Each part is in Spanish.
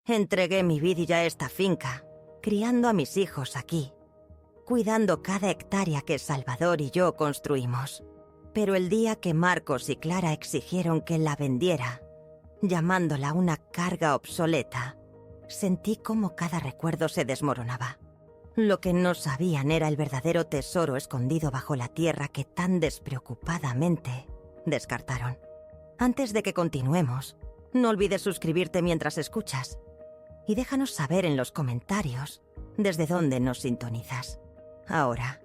Entregué mi vida a esta finca, criando a mis hijos aquí, cuidando cada hectárea que Salvador y yo construimos. Pero el día que Marcos y Clara exigieron que la vendiera, llamándola una carga obsoleta, sentí como cada recuerdo se desmoronaba. Lo que no sabían era el verdadero tesoro escondido bajo la tierra que tan despreocupadamente descartaron. Antes de que continuemos, no olvides suscribirte mientras escuchas y déjanos saber en los comentarios desde dónde nos sintonizas. Ahora,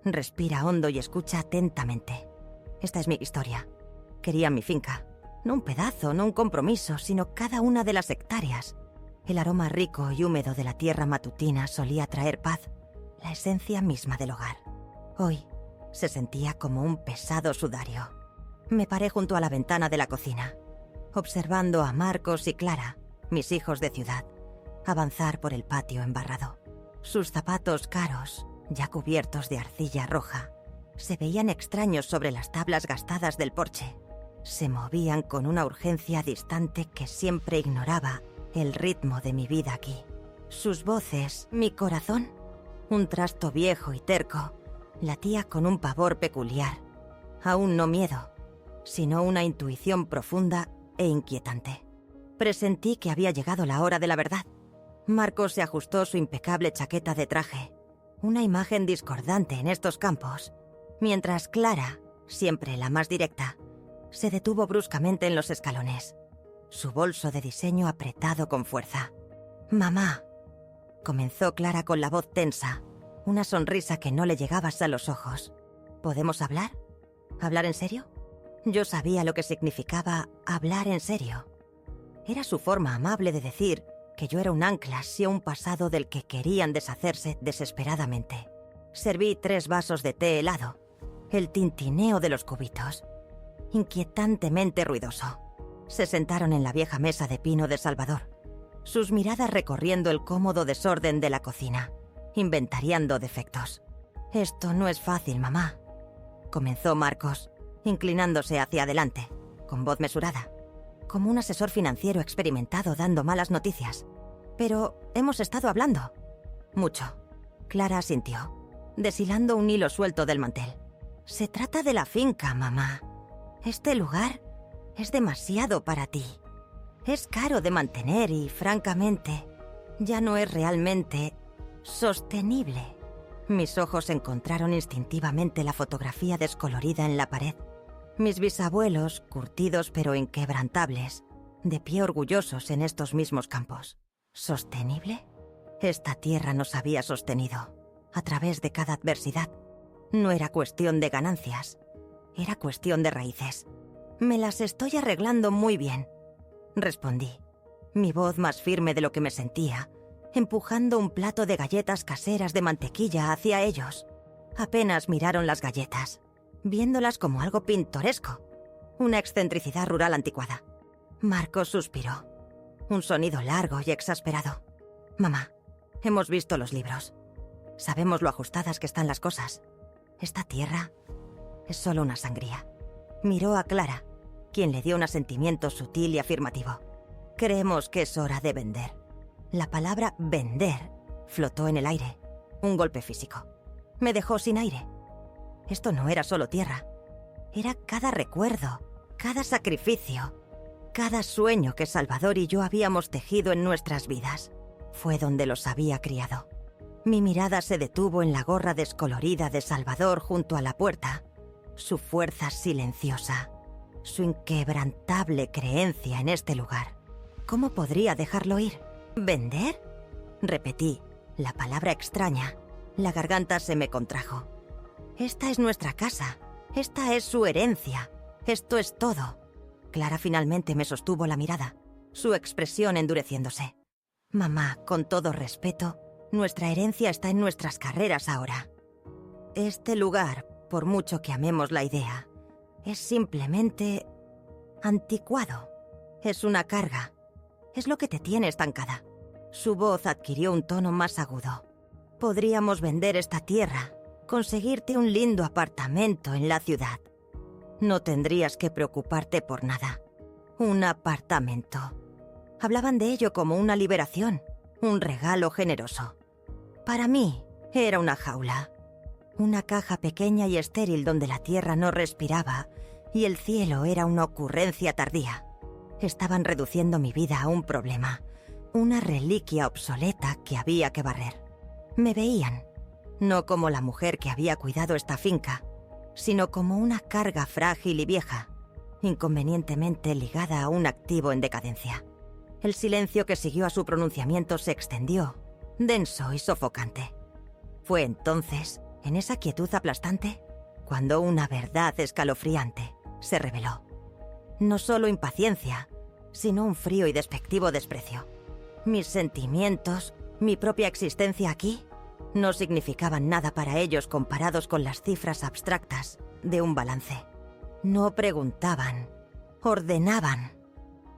respira hondo y escucha atentamente. Esta es mi historia. Quería mi finca. No un pedazo, no un compromiso, sino cada una de las hectáreas. El aroma rico y húmedo de la tierra matutina solía traer paz, la esencia misma del hogar. Hoy se sentía como un pesado sudario. Me paré junto a la ventana de la cocina, observando a Marcos y Clara, mis hijos de ciudad, avanzar por el patio embarrado. Sus zapatos caros, ya cubiertos de arcilla roja, se veían extraños sobre las tablas gastadas del porche. Se movían con una urgencia distante que siempre ignoraba el ritmo de mi vida aquí. Sus voces, mi corazón, un trasto viejo y terco, latía con un pavor peculiar. Aún no miedo, sino una intuición profunda e inquietante. Presentí que había llegado la hora de la verdad. Marcos se ajustó su impecable chaqueta de traje, una imagen discordante en estos campos, mientras Clara, siempre la más directa, se detuvo bruscamente en los escalones, su bolso de diseño apretado con fuerza. «Mamá», comenzó Clara con la voz tensa, una sonrisa que no le llegaba hasta los ojos. «¿Podemos hablar? ¿Hablar en serio?» Yo sabía lo que significaba hablar en serio. Era su forma amable de decir que yo era un ancla hacia un pasado del que querían deshacerse desesperadamente. Serví 3 vasos de té helado, el tintineo de los cubitos, inquietantemente ruidoso. Se sentaron en la vieja mesa de pino de Salvador, sus miradas recorriendo el cómodo desorden de la cocina, inventariando defectos. «Esto no es fácil, mamá», comenzó Marcos, inclinándose hacia adelante, con voz mesurada, como un asesor financiero experimentado dando malas noticias. «Pero hemos estado hablando». «Mucho». Clara asintió, deshilando un hilo suelto del mantel. «Se trata de la finca, mamá. Este lugar es demasiado para ti. Es caro de mantener y, francamente, ya no es realmente sostenible». Mis ojos encontraron instintivamente la fotografía descolorida en la pared. Mis bisabuelos, curtidos pero inquebrantables, de pie orgullosos en estos mismos campos. ¿Sostenible? Esta tierra nos había sostenido, a través de cada adversidad. No era cuestión de ganancias, era cuestión de raíces. «Me las estoy arreglando muy bien», respondí, mi voz más firme de lo que me sentía, empujando un plato de galletas caseras de mantequilla hacia ellos. Apenas miraron las galletas, viéndolas como algo pintoresco, una excentricidad rural anticuada. Marcos suspiró, un sonido largo y exasperado. «Mamá, hemos visto los libros. Sabemos lo ajustadas que están las cosas. Esta tierra es solo una sangría». Miró a Clara, quien le dio un asentimiento sutil y afirmativo. «Creemos que es hora de vender». La palabra «vender» flotó en el aire, un golpe físico. Me dejó sin aire. Esto no era solo tierra. Era cada recuerdo, cada sacrificio, cada sueño que Salvador y yo habíamos tejido en nuestras vidas. Fue donde los había criado. Mi mirada se detuvo en la gorra descolorida de Salvador junto a la puerta. Su fuerza silenciosa, su inquebrantable creencia en este lugar. ¿Cómo podría dejarlo ir? ¿Vender?, repetí, la palabra extraña. La garganta se me contrajo. «Esta es nuestra casa. Esta es su herencia. Esto es todo». Clara finalmente me sostuvo la mirada, su expresión endureciéndose. «Mamá, con todo respeto, nuestra herencia está en nuestras carreras ahora. Este lugar, por mucho que amemos la idea, es simplemente anticuado. Es una carga. Es lo que te tiene estancada». Su voz adquirió un tono más agudo. «Podríamos vender esta tierra, conseguirte un lindo apartamento en la ciudad. No tendrías que preocuparte por nada. Un apartamento. Hablaban de ello como una liberación, un regalo generoso. Para mí, era una jaula. Una caja pequeña y estéril donde la tierra no respiraba y el cielo era una ocurrencia tardía. Estaban reduciendo mi vida a un problema, una reliquia obsoleta que había que barrer. Me veían, no como la mujer que había cuidado esta finca, sino como una carga frágil y vieja, inconvenientemente ligada a un activo en decadencia. El silencio que siguió a su pronunciamiento se extendió, denso y sofocante. Fue entonces, en esa quietud aplastante, cuando una verdad escalofriante se reveló. No solo impaciencia, sino un frío y despectivo desprecio. Mis sentimientos, mi propia existencia aquí, no significaban nada para ellos comparados con las cifras abstractas de un balance. No preguntaban, ordenaban.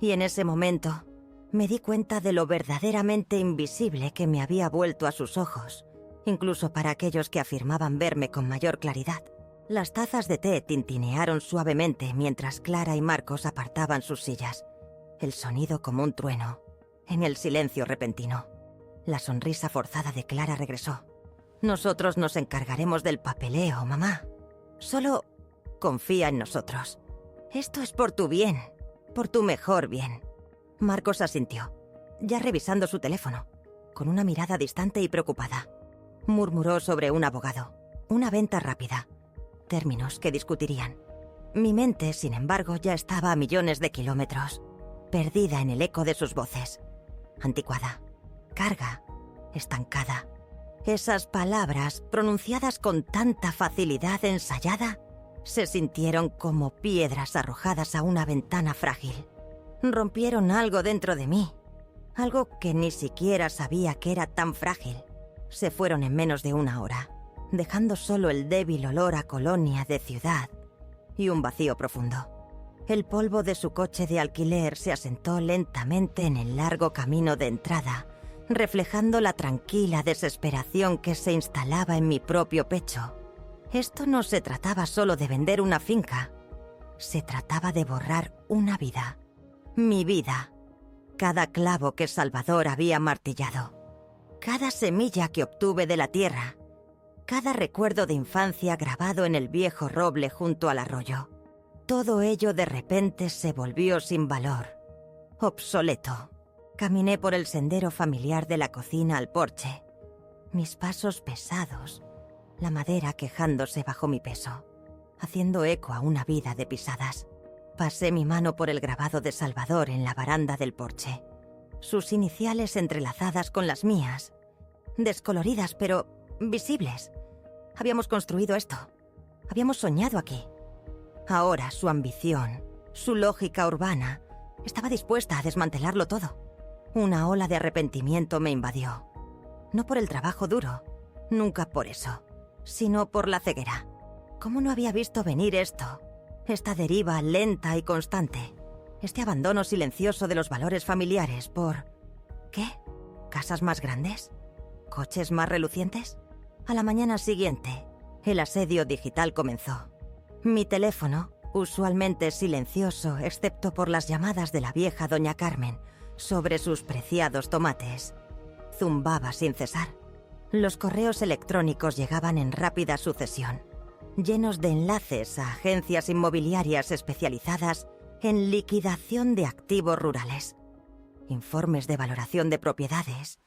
Y en ese momento me di cuenta de lo verdaderamente invisible que me había vuelto a sus ojos, incluso para aquellos que afirmaban verme con mayor claridad. Las tazas de té tintinearon suavemente mientras Clara y Marcos apartaban sus sillas. El sonido como un trueno, en el silencio repentino. La sonrisa forzada de Clara regresó. Nosotros nos encargaremos del papeleo, mamá. Solo confía en nosotros. Esto es por tu bien, por tu mejor bien. Marcos asintió, ya revisando su teléfono, con una mirada distante y preocupada. Murmuró sobre un abogado, una venta rápida, términos que discutirían. Mi mente, sin embargo, ya estaba a millones de kilómetros, perdida en el eco de sus voces. Anticuada, carga, estancada. Esas palabras, pronunciadas con tanta facilidad ensayada, se sintieron como piedras arrojadas a una ventana frágil. Rompieron algo dentro de mí, algo que ni siquiera sabía que era tan frágil. Se fueron en menos de una hora, dejando solo el débil olor a colonia de ciudad y un vacío profundo. El polvo de su coche de alquiler se asentó lentamente en el largo camino de entrada, reflejando la tranquila desesperación que se instalaba en mi propio pecho. Esto no se trataba solo de vender una finca, se trataba de borrar una vida. Mi vida. Cada clavo que Salvador había martillado. Cada semilla que obtuve de la tierra. Cada recuerdo de infancia grabado en el viejo roble junto al arroyo. Todo ello de repente se volvió sin valor. Obsoleto. Caminé por el sendero familiar de la cocina al porche. Mis pasos pesados. La madera quejándose bajo mi peso, haciendo eco a una vida de pisadas. Pasé mi mano por el grabado de Salvador en la baranda del porche. Sus iniciales entrelazadas con las mías. Descoloridas, pero visibles. Habíamos construido esto. Habíamos soñado aquí. Ahora su ambición, su lógica urbana, estaba dispuesta a desmantelarlo todo. Una ola de arrepentimiento me invadió. No por el trabajo duro, nunca por eso, sino por la ceguera. ¿Cómo no había visto venir esto? Esta deriva lenta y constante. Este abandono silencioso de los valores familiares por... ¿Qué? ¿Casas más grandes? ¿Coches más relucientes? A la mañana siguiente, el asedio digital comenzó. Mi teléfono, usualmente silencioso excepto por las llamadas de la vieja doña Carmen sobre sus preciados tomates, zumbaba sin cesar. Los correos electrónicos llegaban en rápida sucesión, llenos de enlaces a agencias inmobiliarias especializadas en liquidación de activos rurales, informes de valoración de propiedades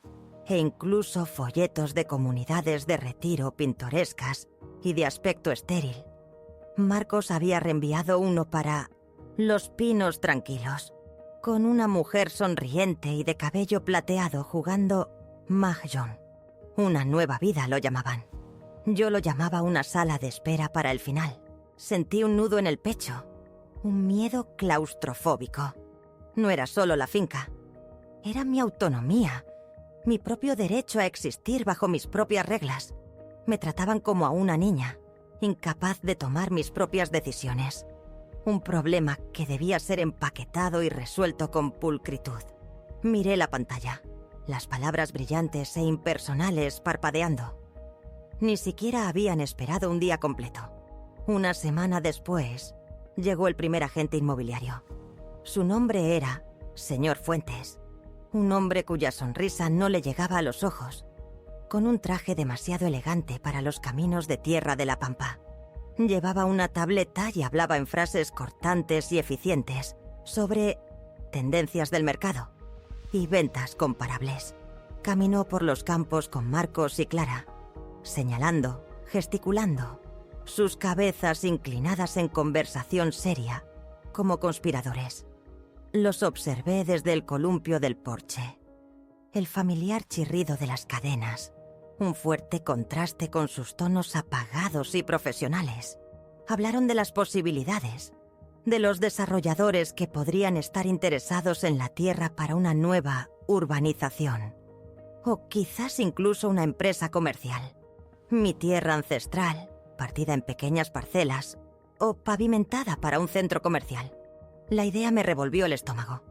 e incluso folletos de comunidades de retiro pintorescas y de aspecto estéril. Marcos había reenviado uno para Los Pinos Tranquilos, con una mujer sonriente y de cabello plateado jugando mahjong. Una nueva vida lo llamaban. Yo lo llamaba una sala de espera para el final. Sentí un nudo en el pecho, un miedo claustrofóbico. No era solo la finca, era mi autonomía, mi propio derecho a existir bajo mis propias reglas. Me trataban como a una niña, incapaz de tomar mis propias decisiones. Un problema que debía ser empaquetado y resuelto con pulcritud. Miré la pantalla, las palabras brillantes e impersonales parpadeando. Ni siquiera habían esperado un día completo. Una semana después, llegó el primer agente inmobiliario. Su nombre era Señor Fuentes, Un hombre cuya sonrisa no le llegaba a los ojos, con un traje demasiado elegante para los caminos de tierra de la pampa. Llevaba una tableta y hablaba en frases cortantes y eficientes sobre tendencias del mercado y ventas comparables. Caminó por los campos con Marcos y Clara, señalando, gesticulando, sus cabezas inclinadas en conversación seria, como conspiradores. Los observé desde el columpio del porche. El familiar chirrido de las cadenas, un fuerte contraste con sus tonos apagados y profesionales. Hablaron de las posibilidades, de los desarrolladores que podrían estar interesados en la tierra para una nueva urbanización. O quizás incluso una empresa comercial. Mi tierra ancestral, partida en pequeñas parcelas, o pavimentada para un centro comercial. La idea me revolvió el estómago.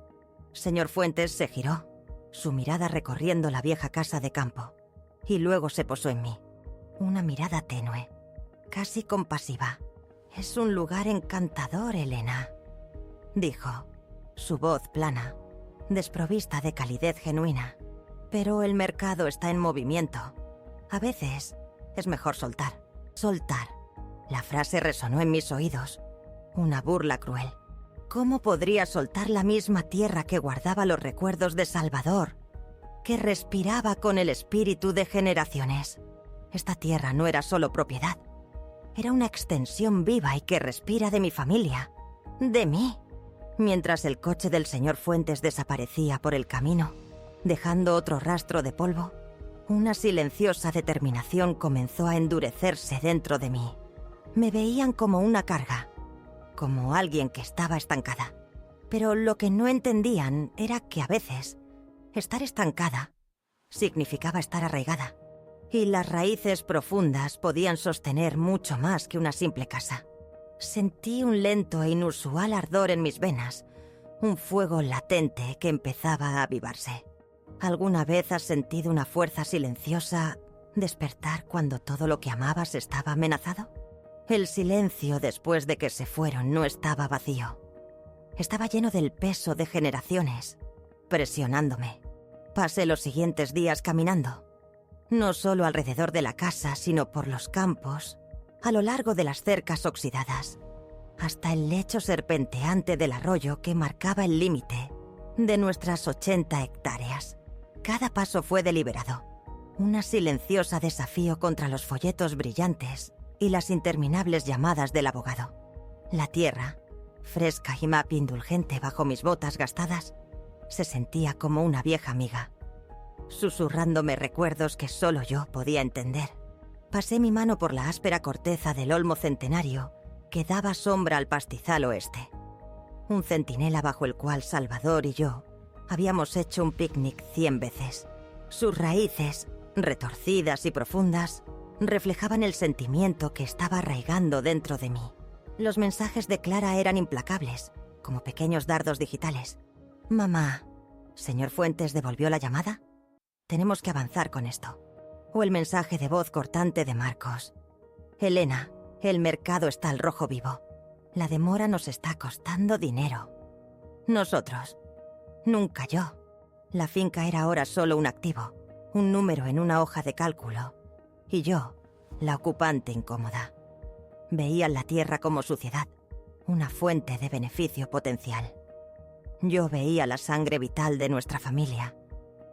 Señor Fuentes se giró, su mirada recorriendo la vieja casa de campo, y luego se posó en mí. Una mirada tenue, casi compasiva. «Es un lugar encantador, Elena», dijo, su voz plana, desprovista de calidez genuina. «Pero el mercado está en movimiento. A veces es mejor soltar. Soltar». La frase resonó en mis oídos. Una burla cruel. ¿Cómo podría soltar la misma tierra que guardaba los recuerdos de Salvador, que respiraba con el espíritu de generaciones? Esta tierra no era solo propiedad. Era una extensión viva y que respira de mi familia, de mí. Mientras el coche del señor Fuentes desaparecía por el camino, dejando otro rastro de polvo, una silenciosa determinación comenzó a endurecerse dentro de mí. Me veían como una carga, como alguien que estaba estancada. Pero lo que no entendían era que a veces estar estancada significaba estar arraigada. Y las raíces profundas podían sostener mucho más que una simple casa. Sentí un lento e inusual ardor en mis venas, un fuego latente que empezaba a avivarse. ¿Alguna vez has sentido una fuerza silenciosa despertar cuando todo lo que amabas estaba amenazado? El silencio después de que se fueron no estaba vacío. Estaba lleno del peso de generaciones, presionándome. Pasé los siguientes días caminando. No solo alrededor de la casa, sino por los campos, a lo largo de las cercas oxidadas, hasta el lecho serpenteante del arroyo que marcaba el límite de nuestras 80 hectáreas. Cada paso fue deliberado, una silenciosa desafío contra los folletos brillantes y las interminables llamadas del abogado. La tierra, fresca y map indulgente bajo mis botas gastadas, se sentía como una vieja amiga, susurrándome recuerdos que solo yo podía entender. Pasé mi mano por la áspera corteza del olmo centenario que daba sombra al pastizal oeste. Un centinela bajo el cual Salvador y yo habíamos hecho un picnic 100 veces. Sus raíces, retorcidas y profundas, reflejaban el sentimiento que estaba arraigando dentro de mí. Los mensajes de Clara eran implacables, como pequeños dardos digitales. «Mamá, ¿señor Fuentes devolvió la llamada? Tenemos que avanzar con esto». O el mensaje de voz cortante de Marcos. «Elena, el mercado está al rojo vivo. La demora nos está costando dinero». Nosotros. Nunca yo. La finca era ahora solo un activo, un número en una hoja de cálculo. Y yo, la ocupante incómoda. Veía la tierra como suciedad, una fuente de beneficio potencial. Yo veía la sangre vital de nuestra familia,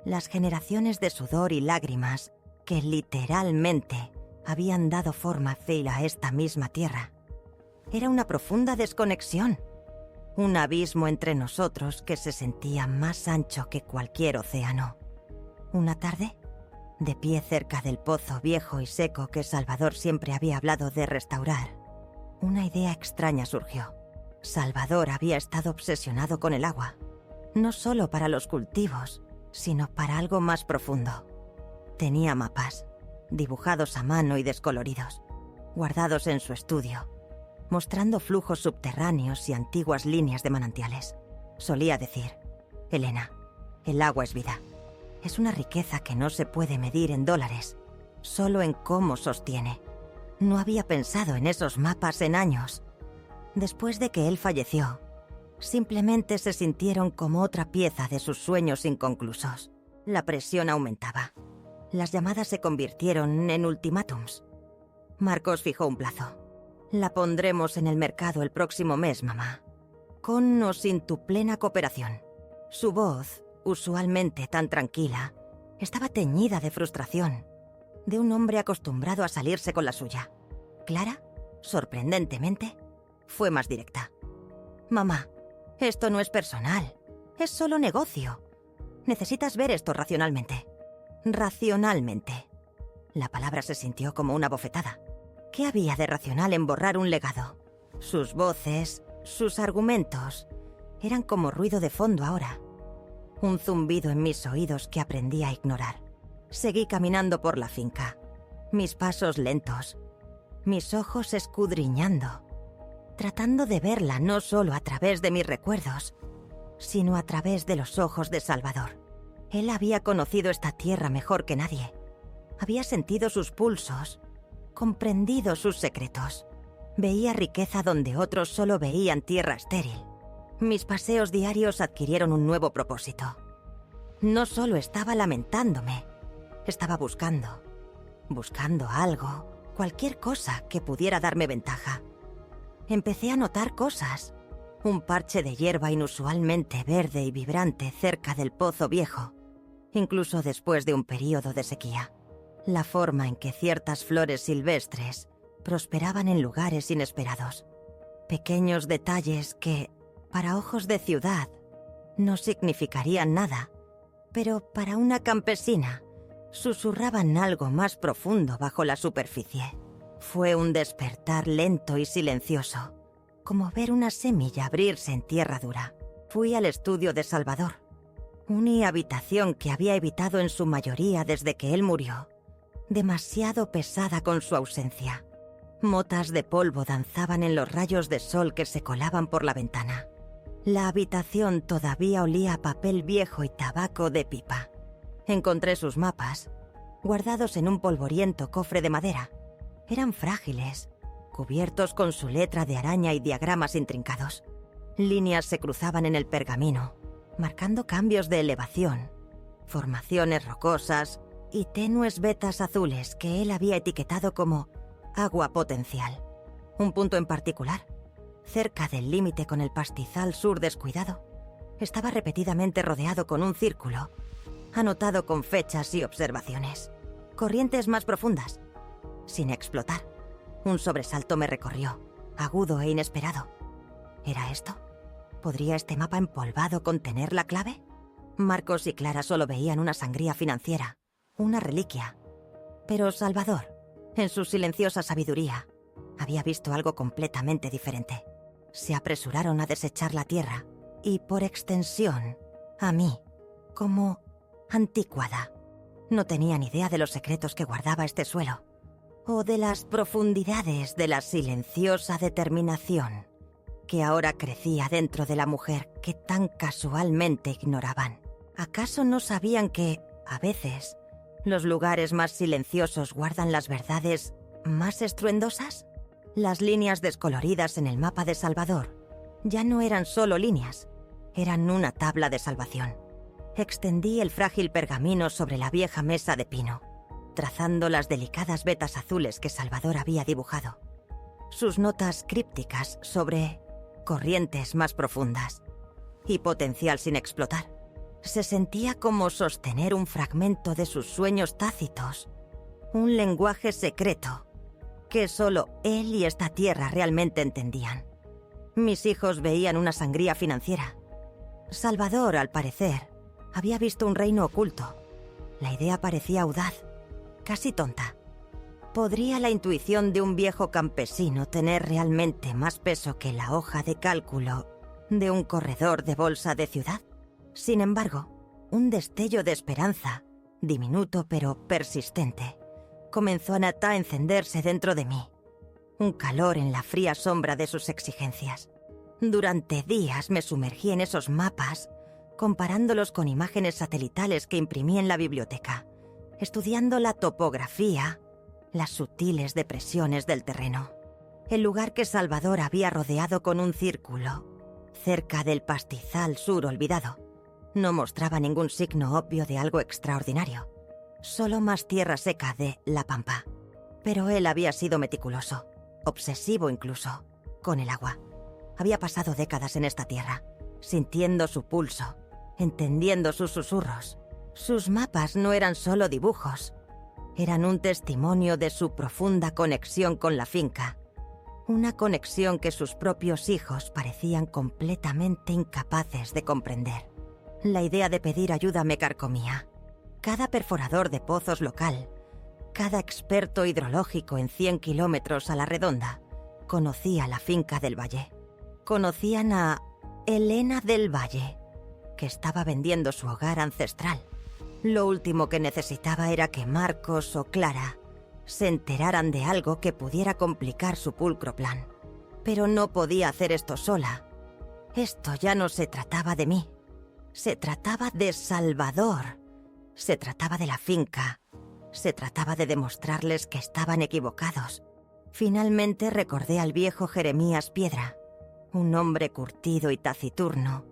las generaciones de sudor y lágrimas que literalmente habían dado forma a esta misma tierra. Era una profunda desconexión, un abismo entre nosotros que se sentía más ancho que cualquier océano. Una tarde, de pie cerca del pozo viejo y seco que Salvador siempre había hablado de restaurar, una idea extraña surgió. Salvador había estado obsesionado con el agua, no solo para los cultivos, sino para algo más profundo. Tenía mapas, dibujados a mano y descoloridos, guardados en su estudio, mostrando flujos subterráneos y antiguas líneas de manantiales. Solía decir: «Elena, el agua es vida. Es una riqueza que no se puede medir en dólares, solo en cómo sostiene». No había pensado en esos mapas en años. Después de que él falleció, Simplemente se sintieron como otra pieza de sus sueños inconclusos. La presión aumentaba. Las llamadas se convirtieron en ultimátums. Marcos fijó un plazo. La pondremos en el mercado el próximo mes, mamá. Con o sin tu plena cooperación. Su voz, usualmente tan tranquila, estaba teñida de frustración, de un hombre acostumbrado a salirse con la suya. Clara, sorprendentemente, fue más directa. Mamá, esto no es personal, es solo negocio. Necesitas ver esto racionalmente. Racionalmente. La palabra se sintió como una bofetada. ¿Qué había de racional en borrar un legado? Sus voces, sus argumentos, eran como ruido de fondo ahora. Un zumbido en mis oídos que aprendí a ignorar. Seguí caminando por la finca, mis pasos lentos, mis ojos escudriñando, tratando de verla no solo a través de mis recuerdos, sino a través de los ojos de Salvador. Él había conocido esta tierra mejor que nadie. Había sentido sus pulsos, comprendido sus secretos. Veía riqueza donde otros solo veían tierra estéril. Mis paseos diarios adquirieron un nuevo propósito. No solo estaba lamentándome, estaba buscando algo, cualquier cosa que pudiera darme ventaja. Empecé a notar cosas. Un parche de hierba inusualmente verde y vibrante cerca del pozo viejo, incluso después de un período de sequía. La forma en que ciertas flores silvestres prosperaban en lugares inesperados. Pequeños detalles que, para ojos de ciudad, no significarían nada, pero para una campesina susurraban algo más profundo bajo la superficie. Fue un despertar lento y silencioso, como ver una semilla abrirse en tierra dura. Fui al estudio de Salvador, una habitación que había evitado en su mayoría desde que él murió, demasiado pesada con su ausencia. Motas de polvo danzaban en los rayos de sol que se colaban por la ventana. La habitación todavía olía a papel viejo y tabaco de pipa. Encontré sus mapas, guardados en un polvoriento cofre de madera. Eran frágiles, cubiertos con su letra de araña y diagramas intrincados. Líneas se cruzaban en el pergamino, marcando cambios de elevación, formaciones rocosas y tenues vetas azules que él había etiquetado como agua potencial. Un punto en particular, cerca del límite con el pastizal sur descuidado, estaba repetidamente rodeado con un círculo, anotado con fechas y observaciones. Corrientes más profundas, sin explotar. Un sobresalto me recorrió, agudo e inesperado. ¿Era esto? ¿Podría este mapa empolvado contener la clave? Marcos y Clara solo veían una sangría financiera, una reliquia. Pero Salvador, en su silenciosa sabiduría, había visto algo completamente diferente. Se apresuraron a desechar la tierra y, por extensión, a mí, como anticuada. No tenían idea de los secretos que guardaba este suelo, o de las profundidades de la silenciosa determinación que ahora crecía dentro de la mujer que tan casualmente ignoraban. ¿Acaso no sabían que, a veces, los lugares más silenciosos guardan las verdades más estruendosas? Las líneas descoloridas en el mapa de Salvador ya no eran solo líneas, eran una tabla de salvación. Extendí el frágil pergamino sobre la vieja mesa de pino, trazando las delicadas vetas azules que Salvador había dibujado. Sus notas crípticas sobre corrientes más profundas y potencial sin explotar. Se sentía como sostener un fragmento de sus sueños tácitos, un lenguaje secreto que solo él y esta tierra realmente entendían. Mis hijos veían una sangría financiera. Salvador, al parecer, había visto un reino oculto. La idea parecía audaz, casi tonta. ¿Podría la intuición de un viejo campesino tener realmente más peso que la hoja de cálculo de un corredor de bolsa de ciudad? Sin embargo, un destello de esperanza, diminuto pero persistente, comenzó a encenderse dentro de mí. Un calor en la fría sombra de sus exigencias. Durante días me sumergí en esos mapas, comparándolos con imágenes satelitales que imprimí en la biblioteca, estudiando la topografía, las sutiles depresiones del terreno. El lugar que Salvador había rodeado con un círculo, cerca del pastizal sur olvidado. No mostraba ningún signo obvio de algo extraordinario, solo más tierra seca de la pampa. Pero él había sido meticuloso, obsesivo incluso, con el agua. Había pasado décadas en esta tierra, sintiendo su pulso, entendiendo sus susurros. Sus mapas no eran solo dibujos, eran un testimonio de su profunda conexión con la finca. Una conexión que sus propios hijos parecían completamente incapaces de comprender. La idea de pedir ayuda me carcomía. Cada perforador de pozos local, cada experto hidrológico en 100 kilómetros a la redonda, conocía la finca del Valle. Conocían a Elena del Valle, que estaba vendiendo su hogar ancestral. Lo último que necesitaba era que Marcos o Clara se enteraran de algo que pudiera complicar su pulcro plan. Pero no podía hacer esto sola. Esto ya no se trataba de mí. Se trataba de Salvador. Se trataba de la finca. Se trataba de demostrarles que estaban equivocados. Finalmente recordé al viejo Jeremías Piedra, un hombre curtido y taciturno,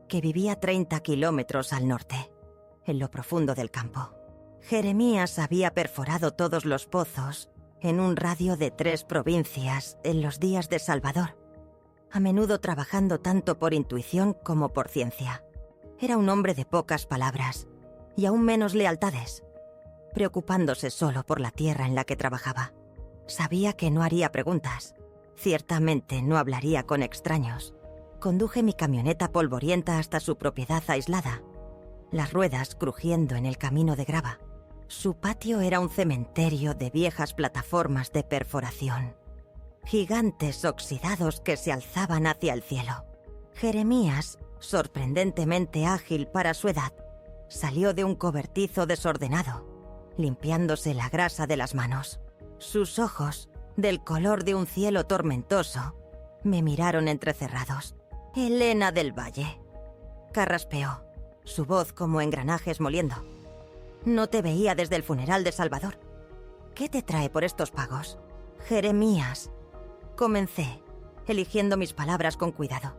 que vivía 30 kilómetros al norte, en lo profundo del campo. Jeremías había perforado todos los pozos en un radio de 3 provincias en los días de Salvador, a menudo trabajando tanto por intuición como por ciencia. Era un hombre de pocas palabras y aún menos lealtades, preocupándose solo por la tierra en la que trabajaba. Sabía que no haría preguntas. Ciertamente no hablaría con extraños. Conduje mi camioneta polvorienta hasta su propiedad aislada, las ruedas crujiendo en el camino de grava. Su patio era un cementerio de viejas plataformas de perforación, gigantes oxidados que se alzaban hacia el cielo. Jeremías, sorprendentemente ágil para su edad, salió de un cobertizo desordenado, limpiándose la grasa de las manos. Sus ojos, del color de un cielo tormentoso, me miraron entrecerrados. «Elena del Valle», carraspeó, su voz como engranajes moliendo. «No te veía desde el funeral de Salvador. ¿Qué te trae por estos pagos?» «Jeremías», comencé, eligiendo mis palabras con cuidado.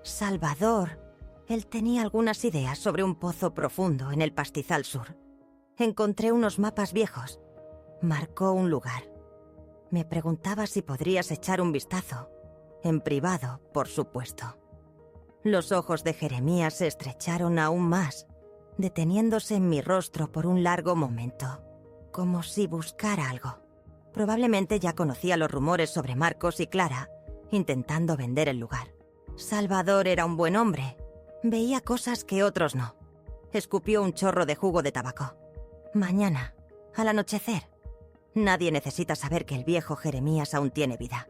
«Salvador». Él tenía algunas ideas sobre un pozo profundo en el pastizal sur. Encontré unos mapas viejos. Marcó un lugar. Me preguntaba si podrías echar un vistazo. En privado, por supuesto. Los ojos de Jeremías se estrecharon aún más, deteniéndose en mi rostro por un largo momento, como si buscara algo. Probablemente ya conocía los rumores sobre Marcos y Clara, intentando vender el lugar. Salvador era un buen hombre. Veía cosas que otros no. Escupió un chorro de jugo de tabaco. «Mañana, al anochecer». Nadie necesita saber que el viejo Jeremías aún tiene vida.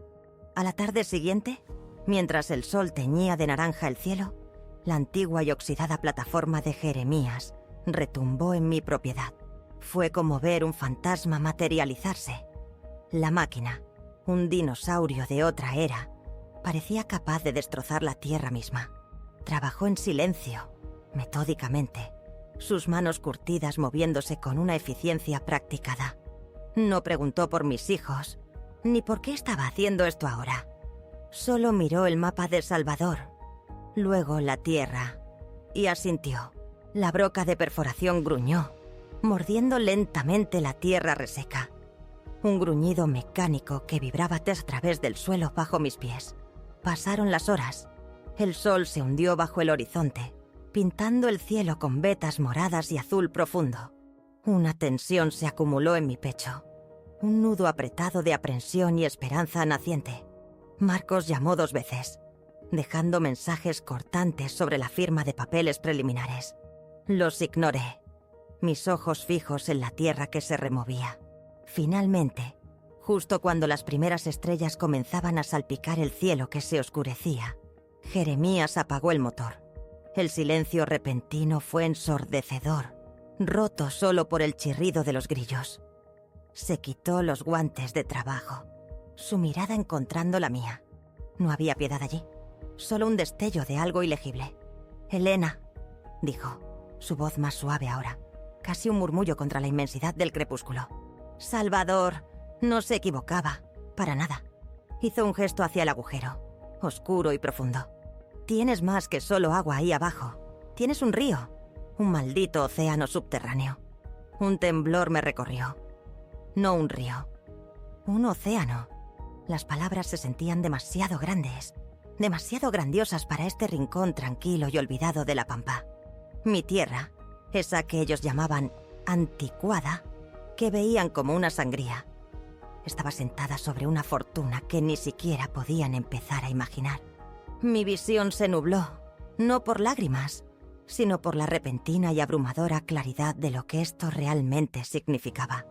A la tarde siguiente, mientras el sol teñía de naranja el cielo, la antigua y oxidada plataforma de Jeremías retumbó en mi propiedad. Fue como ver un fantasma materializarse. La máquina, un dinosaurio de otra era, parecía capaz de destrozar la tierra misma. Trabajó en silencio, metódicamente, sus manos curtidas moviéndose con una eficiencia practicada. No preguntó por mis hijos, ni por qué estaba haciendo esto ahora. Solo miró el mapa de Salvador, luego la tierra, y asintió. La broca de perforación gruñó, mordiendo lentamente la tierra reseca. Un gruñido mecánico que vibraba a través del suelo bajo mis pies. Pasaron las horas. El sol se hundió bajo el horizonte, pintando el cielo con vetas moradas y azul profundo. Una tensión se acumuló en mi pecho, un nudo apretado de aprensión y esperanza naciente. Marcos llamó 2 veces, dejando mensajes cortantes sobre la firma de papeles preliminares. Los ignoré, mis ojos fijos en la tierra que se removía. Finalmente, justo cuando las primeras estrellas comenzaban a salpicar el cielo que se oscurecía, Jeremías apagó el motor. El silencio repentino fue ensordecedor, roto solo por el chirrido de los grillos. Se quitó los guantes de trabajo, su mirada encontrando la mía. No había piedad allí, solo un destello de algo ilegible. «Elena», dijo, su voz más suave ahora, casi un murmullo contra la inmensidad del crepúsculo. «Salvador no se equivocaba, para nada». Hizo un gesto hacia el agujero, oscuro y profundo. Tienes más que solo agua ahí abajo. Tienes un río, un maldito océano subterráneo. Un temblor me recorrió. No un río, un océano. Las palabras se sentían demasiado grandes, demasiado grandiosas para este rincón tranquilo y olvidado de la pampa. Mi tierra, esa que ellos llamaban anticuada, que veían como una sangría, estaba sentada sobre una fortuna que ni siquiera podían empezar a imaginar. Mi visión se nubló, no por lágrimas, sino por la repentina y abrumadora claridad de lo que esto realmente significaba.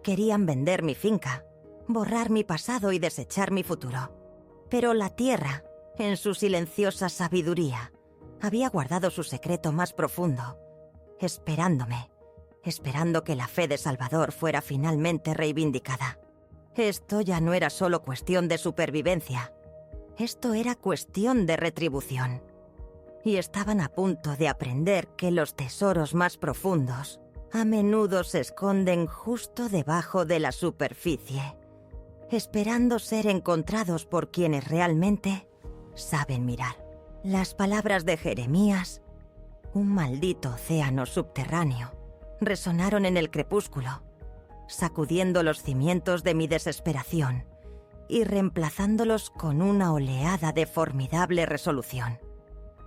Querían vender mi finca, borrar mi pasado y desechar mi futuro. Pero la tierra, en su silenciosa sabiduría, había guardado su secreto más profundo, esperándome, esperando que la fe de Salvador fuera finalmente reivindicada. Esto ya no era solo cuestión de supervivencia. Esto era cuestión de retribución. Y estaban a punto de aprender que los tesoros más profundos a menudo se esconden justo debajo de la superficie, esperando ser encontrados por quienes realmente saben mirar. Las palabras de Jeremías, un maldito océano subterráneo, resonaron en el crepúsculo, sacudiendo los cimientos de mi desesperación y reemplazándolos con una oleada de formidable resolución.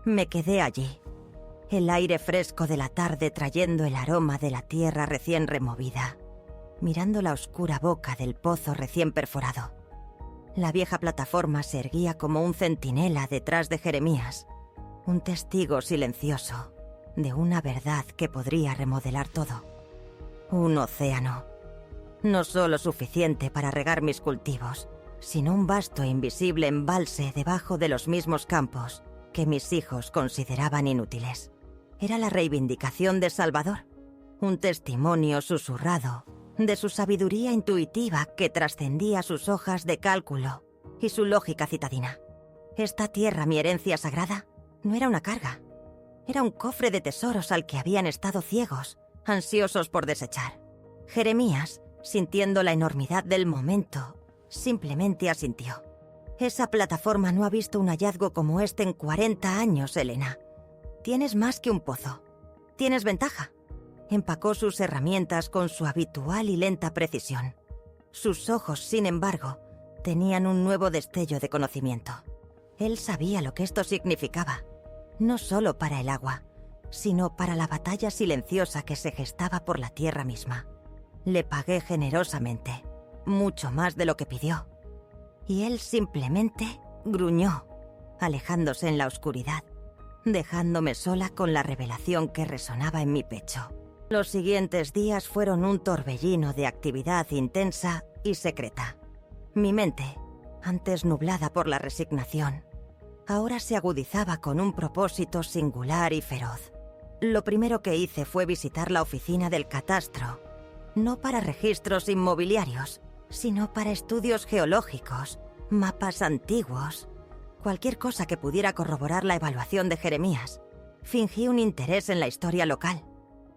Me quedé allí, el aire fresco de la tarde trayendo el aroma de la tierra recién removida, mirando la oscura boca del pozo recién perforado. La vieja plataforma se erguía como un centinela detrás de Jeremías, un testigo silencioso de una verdad que podría remodelar todo. Un océano, no solo suficiente para regar mis cultivos, sino un vasto e invisible embalse debajo de los mismos campos que mis hijos consideraban inútiles. Era la reivindicación de Salvador, un testimonio susurrado de su sabiduría intuitiva que trascendía sus hojas de cálculo y su lógica citadina. Esta tierra, mi herencia sagrada, no era una carga. Era un cofre de tesoros al que habían estado ciegos, ansiosos por desechar. Jeremías, sintiendo la enormidad del momento, simplemente asintió. Esa plataforma no ha visto un hallazgo como este en 40 años, Elena. Tienes más que un pozo. Tienes ventaja. Empacó sus herramientas con su habitual y lenta precisión. Sus ojos, sin embargo, tenían un nuevo destello de conocimiento. Él sabía lo que esto significaba, no solo para el agua, sino para la batalla silenciosa que se gestaba por la tierra misma. Le pagué generosamente, mucho más de lo que pidió. Y él simplemente gruñó, alejándose en la oscuridad, dejándome sola con la revelación que resonaba en mi pecho. Los siguientes días fueron un torbellino de actividad intensa y secreta. Mi mente, antes nublada por la resignación, ahora se agudizaba con un propósito singular y feroz. Lo primero que hice fue visitar la oficina del catastro, no para registros inmobiliarios, sino para estudios geológicos, mapas antiguos, cualquier cosa que pudiera corroborar la evaluación de Jeremías. Fingí un interés en la historia local,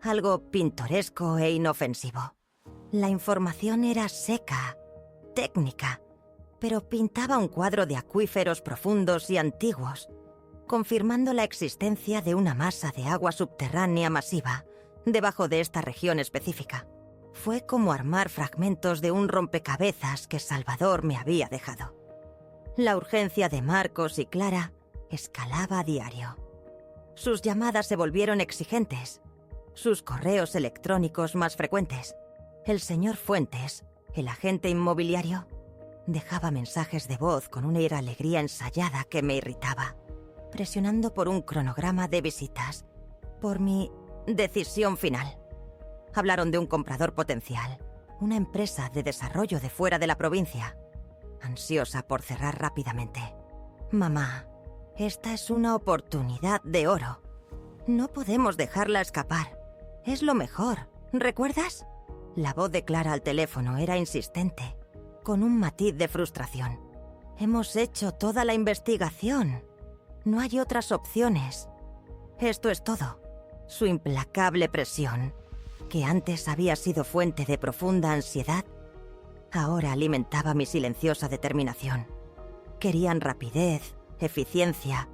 algo pintoresco e inofensivo. La información era seca, técnica, pero pintaba un cuadro de acuíferos profundos y antiguos, confirmando la existencia de una masa de agua subterránea masiva debajo de esta región específica. Fue como armar fragmentos de un rompecabezas que Salvador me había dejado. La urgencia de Marcos y Clara escalaba a diario. Sus llamadas se volvieron exigentes, sus correos electrónicos más frecuentes. El señor Fuentes, el agente inmobiliario, dejaba mensajes de voz con una alegría ensayada que me irritaba, presionando por un cronograma de visitas, por mi decisión final. Hablaron de un comprador potencial, una empresa de desarrollo de fuera de la provincia, ansiosa por cerrar rápidamente. Mamá, esta es una oportunidad de oro. No podemos dejarla escapar. Es lo mejor, ¿recuerdas? La voz de Clara al teléfono era insistente, con un matiz de frustración. Hemos hecho toda la investigación. No hay otras opciones. Esto es todo. Su implacable presión, que antes había sido fuente de profunda ansiedad, ahora alimentaba mi silenciosa determinación. Querían rapidez, eficiencia,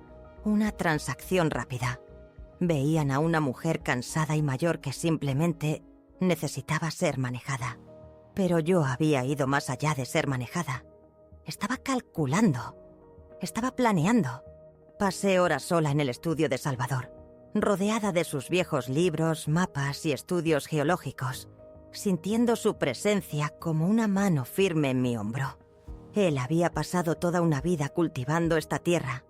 Una transacción rápida. Veían a una mujer cansada y mayor que simplemente necesitaba ser manejada. Pero yo había ido más allá de ser manejada. Estaba calculando. Estaba planeando. Pasé horas sola en el estudio de Salvador, rodeada de sus viejos libros, mapas y estudios geológicos, sintiendo su presencia como una mano firme en mi hombro. Él había pasado toda una vida cultivando esta tierra,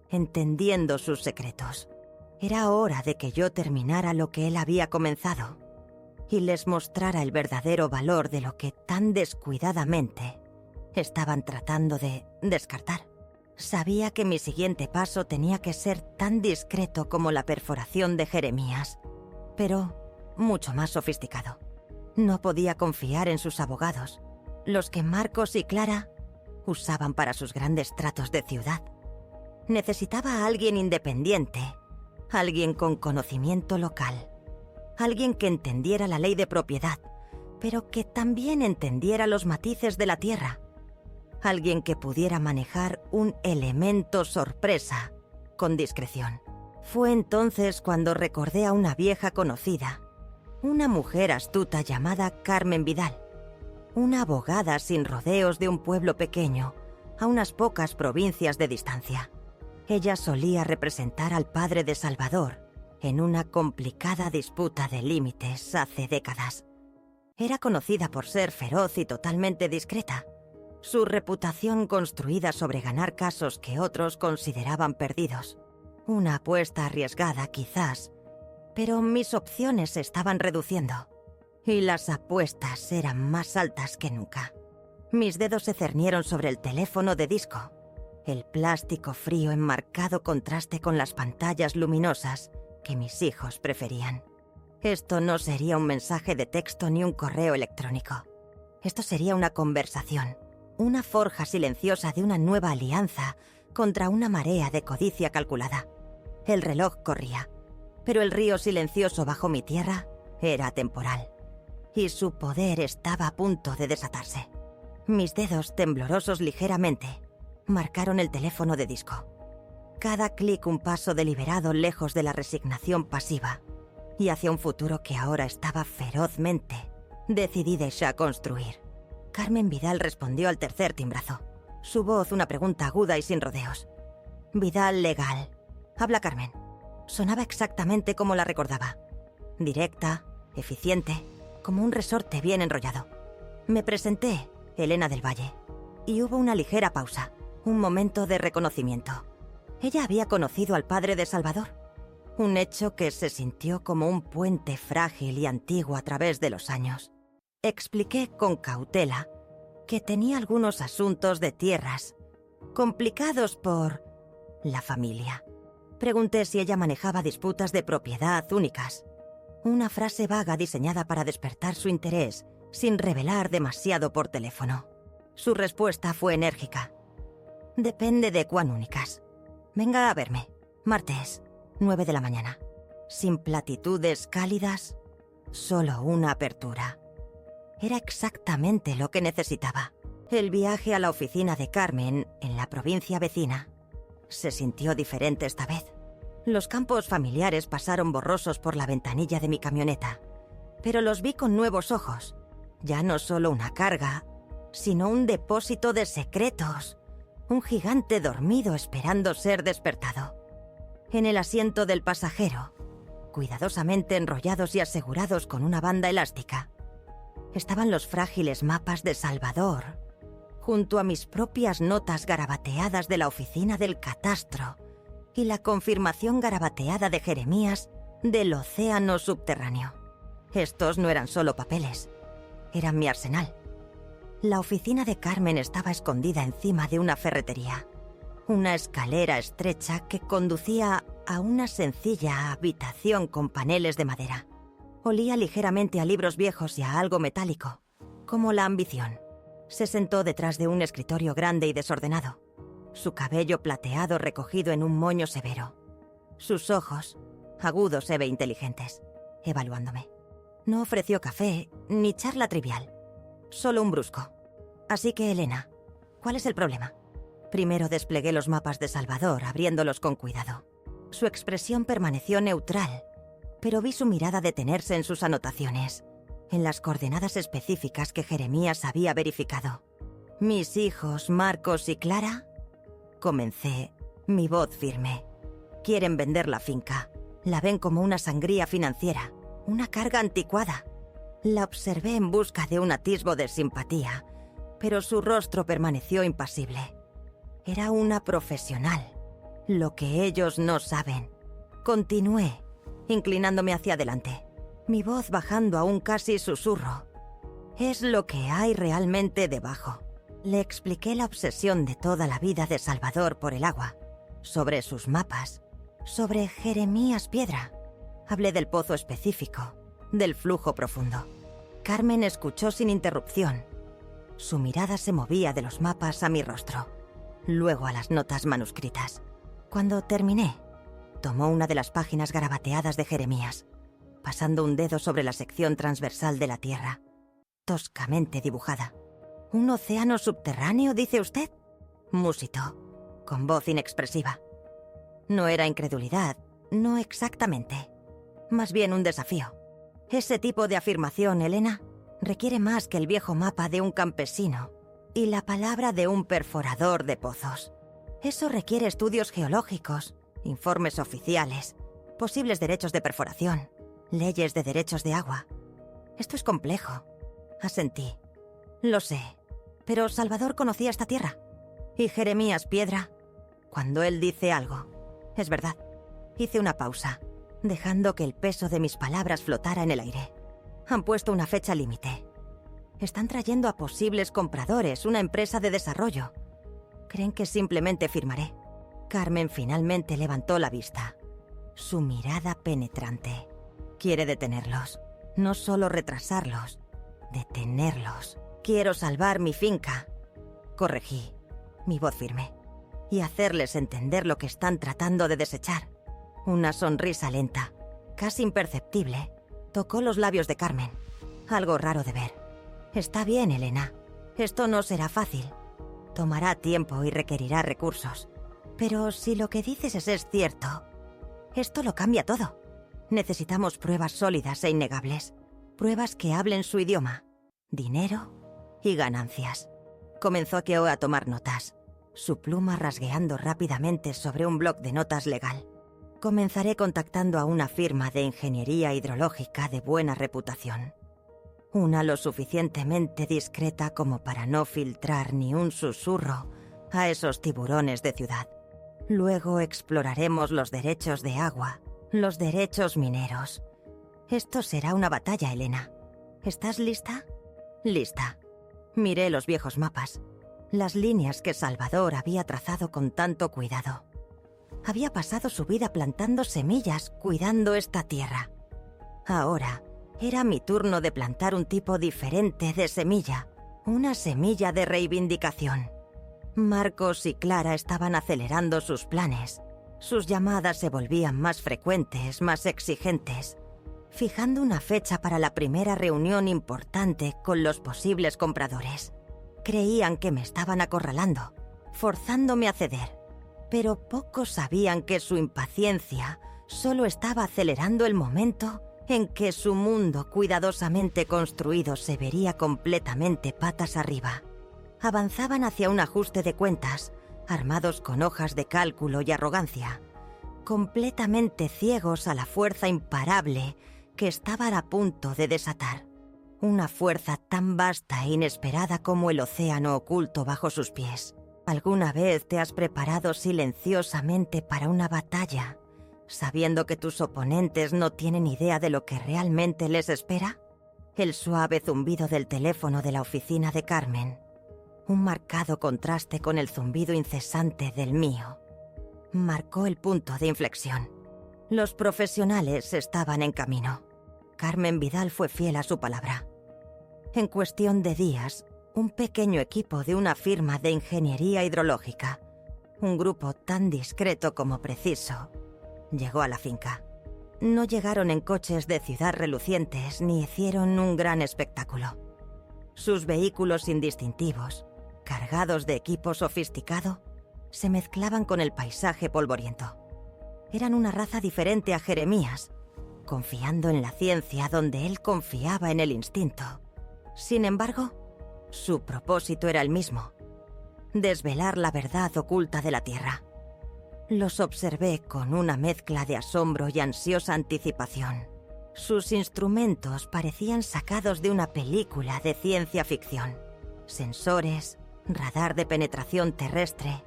entendiendo sus secretos. Era hora de que yo terminara lo que él había comenzado y les mostrara el verdadero valor de lo que tan descuidadamente estaban tratando de descartar. Sabía que mi siguiente paso tenía que ser tan discreto como la perforación de Jeremías, pero mucho más sofisticado. No podía confiar en sus abogados, los que Marcos y Clara usaban para sus grandes tratos de ciudad. Necesitaba a alguien independiente, alguien con conocimiento local, alguien que entendiera la ley de propiedad, pero que también entendiera los matices de la tierra. Alguien que pudiera manejar un elemento sorpresa con discreción. Fue entonces cuando recordé a una vieja conocida, una mujer astuta llamada Carmen Vidal, una abogada sin rodeos de un pueblo pequeño, a unas pocas provincias de distancia. Ella solía representar al padre de Salvador en una complicada disputa de límites hace décadas. Era conocida por ser feroz y totalmente discreta. Su reputación construida sobre ganar casos que otros consideraban perdidos. Una apuesta arriesgada, quizás, pero mis opciones se estaban reduciendo. Y las apuestas eran más altas que nunca. Mis dedos se cernieron sobre el teléfono de disco. El plástico frío en marcado contraste con las pantallas luminosas que mis hijos preferían. Esto no sería un mensaje de texto ni un correo electrónico. Esto sería una conversación. Una forja silenciosa de una nueva alianza contra una marea de codicia calculada. El reloj corría, pero el río silencioso bajo mi tierra era temporal, y su poder estaba a punto de desatarse. Mis dedos, temblorosos ligeramente, marcaron el teléfono de disco. Cada clic un paso deliberado lejos de la resignación pasiva, y hacia un futuro que ahora estaba ferozmente decidida a construir. Carmen Vidal respondió al tercer timbrazo. Su voz una pregunta aguda y sin rodeos. Vidal legal. Habla Carmen. Sonaba exactamente como la recordaba. Directa, eficiente, como un resorte bien enrollado. Me presenté, Elena del Valle, y hubo una ligera pausa, un momento de reconocimiento. Ella había conocido al padre de Salvador, un hecho que se sintió como un puente frágil y antiguo a través de los años. Expliqué con cautela que tenía algunos asuntos de tierras, complicados por la familia. Pregunté si ella manejaba disputas de propiedad únicas. Una frase vaga diseñada para despertar su interés, sin revelar demasiado por teléfono. Su respuesta fue enérgica. Depende de cuán únicas. Venga a verme. Martes, 9 de la mañana. Sin platitudes cálidas, solo una apertura. Era exactamente lo que necesitaba. El viaje a la oficina de Carmen, en la provincia vecina, se sintió diferente esta vez. Los campos familiares pasaron borrosos por la ventanilla de mi camioneta, pero los vi con nuevos ojos. Ya no solo una carga, sino un depósito de secretos. Un gigante dormido esperando ser despertado. En el asiento del pasajero, cuidadosamente enrollados y asegurados con una banda elástica, estaban los frágiles mapas de Salvador, junto a mis propias notas garabateadas de la oficina del catastro y la confirmación garabateada de Jeremías del océano subterráneo. Estos no eran solo papeles, eran mi arsenal. La oficina de Carmen estaba escondida encima de una ferretería, una escalera estrecha que conducía a una sencilla habitación con paneles de madera. Olía ligeramente a libros viejos y a algo metálico, como la ambición. Se sentó detrás de un escritorio grande y desordenado, su cabello plateado recogido en un moño severo. Sus ojos, agudos e inteligentes, evaluándome. No ofreció café ni charla trivial, solo un brusco. Así que, Elena, ¿cuál es el problema? Primero desplegué los mapas de Salvador, abriéndolos con cuidado. Su expresión permaneció neutral, pero vi su mirada detenerse en sus anotaciones, en las coordenadas específicas que Jeremías había verificado. «Mis hijos, Marcos y Clara», comencé, mi voz firme. «Quieren vender la finca. La ven como una sangría financiera, una carga anticuada». La observé en busca de un atisbo de simpatía, pero su rostro permaneció impasible. Era una profesional. Lo que ellos no saben. Continué, inclinándome hacia adelante, mi voz bajando a un casi susurro. «Es lo que hay realmente debajo». Le expliqué la obsesión de toda la vida de Salvador por el agua, sobre sus mapas, sobre Jeremías Piedra. Hablé del pozo específico, del flujo profundo. Carmen escuchó sin interrupción. Su mirada se movía de los mapas a mi rostro, luego a las notas manuscritas. Cuando terminé, tomó una de las páginas garabateadas de Jeremías, pasando un dedo sobre la sección transversal de la tierra, toscamente dibujada. «¿Un océano subterráneo, dice usted?», musitó, con voz inexpresiva. No era incredulidad, no exactamente. Más bien un desafío. Ese tipo de afirmación, Elena, requiere más que el viejo mapa de un campesino y la palabra de un perforador de pozos. Eso requiere estudios geológicos, informes oficiales, posibles derechos de perforación, leyes de derechos de agua. Esto es complejo. Asentí. Lo sé, pero Salvador conocía esta tierra. Y Jeremías Piedra, cuando él dice algo, es verdad. Hice una pausa, dejando que el peso de mis palabras flotara en el aire. Han puesto una fecha límite. Están trayendo a posibles compradores, una empresa de desarrollo. Creen que simplemente firmaré. Carmen finalmente levantó la vista. Su mirada penetrante. Quiere detenerlos. No solo retrasarlos, detenerlos. Quiero salvar mi finca. Corregí, mi voz firme, y hacerles entender lo que están tratando de desechar. Una sonrisa lenta, casi imperceptible, tocó los labios de Carmen. Algo raro de ver. Está bien, Elena. Esto no será fácil. Tomará tiempo y requerirá recursos. Pero si lo que dices es cierto, esto lo cambia todo. Necesitamos pruebas sólidas e innegables. Pruebas que hablen su idioma. Dinero y ganancias. Comenzó Keoe a tomar notas, su pluma rasgueando rápidamente sobre un bloc de notas legal. Comenzaré contactando a una firma de ingeniería hidrológica de buena reputación. Una lo suficientemente discreta como para no filtrar ni un susurro a esos tiburones de ciudad. Luego exploraremos los derechos de agua, los derechos mineros. Esto será una batalla, Elena. ¿Estás lista? Lista. Miré los viejos mapas, las líneas que Salvador había trazado con tanto cuidado. Había pasado su vida plantando semillas, cuidando esta tierra. Ahora era mi turno de plantar un tipo diferente de semilla, una semilla de reivindicación. Marcos y Clara estaban acelerando sus planes. Sus llamadas se volvían más frecuentes, más exigentes, fijando una fecha para la primera reunión importante con los posibles compradores. Creían que me estaban acorralando, forzándome a ceder, pero pocos sabían que su impaciencia solo estaba acelerando el momento en que su mundo cuidadosamente construido se vería completamente patas arriba. Avanzaban hacia un ajuste de cuentas, armados con hojas de cálculo y arrogancia, completamente ciegos a la fuerza imparable que estaban a punto de desatar. Una fuerza tan vasta e inesperada como el océano oculto bajo sus pies. ¿Alguna vez te has preparado silenciosamente para una batalla, sabiendo que tus oponentes no tienen idea de lo que realmente les espera? El suave zumbido del teléfono de la oficina de Carmen, un marcado contraste con el zumbido incesante del mío, marcó el punto de inflexión. Los profesionales estaban en camino. Carmen Vidal fue fiel a su palabra. En cuestión de días, un pequeño equipo de una firma de ingeniería hidrológica, un grupo tan discreto como preciso, llegó a la finca. No llegaron en coches de ciudad relucientes ni hicieron un gran espectáculo. Sus vehículos indistintivos, cargados de equipo sofisticado, se mezclaban con el paisaje polvoriento. Eran una raza diferente a Jeremías, confiando en la ciencia donde él confiaba en el instinto. Sin embargo, su propósito era el mismo: desvelar la verdad oculta de la Tierra. Los observé con una mezcla de asombro y ansiosa anticipación. Sus instrumentos parecían sacados de una película de ciencia ficción. Sensores, radar de penetración terrestre,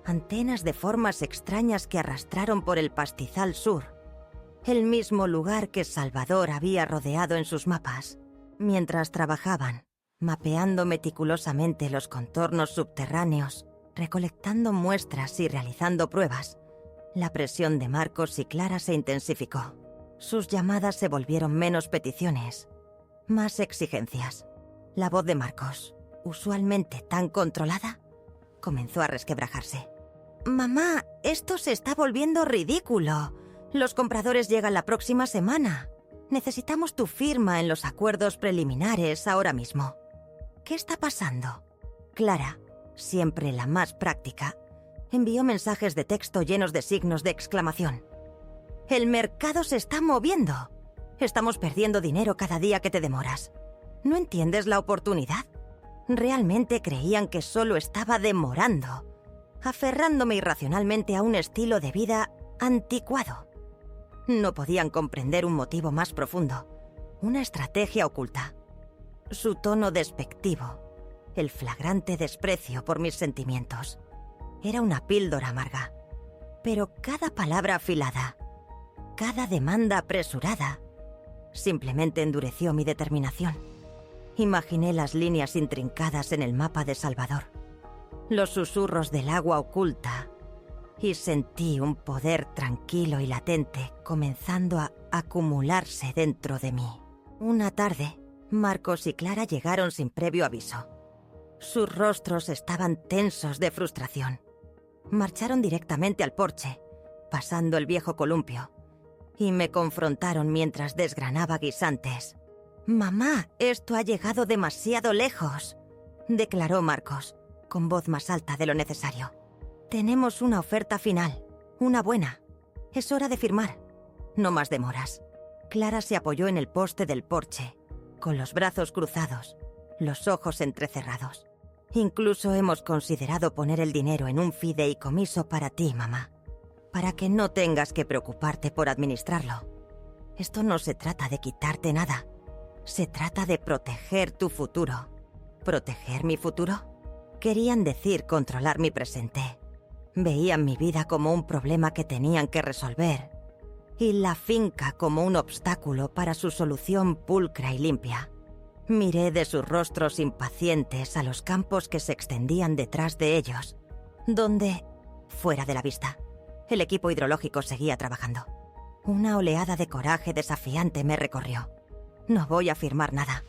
antenas de formas extrañas que arrastraron por el pastizal sur, el mismo lugar que Salvador había rodeado en sus mapas. Mientras trabajaban, mapeando meticulosamente los contornos subterráneos, recolectando muestras y realizando pruebas, la presión de Marcos y Clara se intensificó. Sus llamadas se volvieron menos peticiones, más exigencias. La voz de Marcos, usualmente tan controlada, comenzó a resquebrajarse. «Mamá, esto se está volviendo ridículo. Los compradores llegan la próxima semana. Necesitamos tu firma en los acuerdos preliminares ahora mismo». «¿Qué está pasando?». Clara, siempre la más práctica, envió mensajes de texto llenos de signos de exclamación. «El mercado se está moviendo. Estamos perdiendo dinero cada día que te demoras. ¿No entiendes la oportunidad?». Realmente creían que solo estaba demorando, aferrándome irracionalmente a un estilo de vida anticuado. No podían comprender un motivo más profundo, una estrategia oculta. Su tono despectivo, el flagrante desprecio por mis sentimientos. Era una píldora amarga. Pero cada palabra afilada, cada demanda apresurada, simplemente endureció mi determinación. Imaginé las líneas intrincadas en el mapa de Salvador, los susurros del agua oculta, y sentí un poder tranquilo y latente comenzando a acumularse dentro de mí. Una tarde, Marcos y Clara llegaron sin previo aviso. Sus rostros estaban tensos de frustración. Marcharon directamente al porche, pasando el viejo columpio, y me confrontaron mientras desgranaba guisantes. «Mamá, esto ha llegado demasiado lejos», declaró Marcos, con voz más alta de lo necesario. «Tenemos una oferta final, una buena. Es hora de firmar. No más demoras». Clara se apoyó en el poste del porche, con los brazos cruzados, los ojos entrecerrados. «Incluso hemos considerado poner el dinero en un fideicomiso para ti, mamá, para que no tengas que preocuparte por administrarlo. Esto no se trata de quitarte nada. Se trata de proteger tu futuro». ¿Proteger mi futuro? Querían decir controlar mi presente. Veían mi vida como un problema que tenían que resolver y la finca como un obstáculo para su solución pulcra y limpia. Miré de sus rostros impacientes a los campos que se extendían detrás de ellos, donde, fuera de la vista, el equipo hidrológico seguía trabajando. Una oleada de coraje desafiante me recorrió. «No voy a firmar nada»,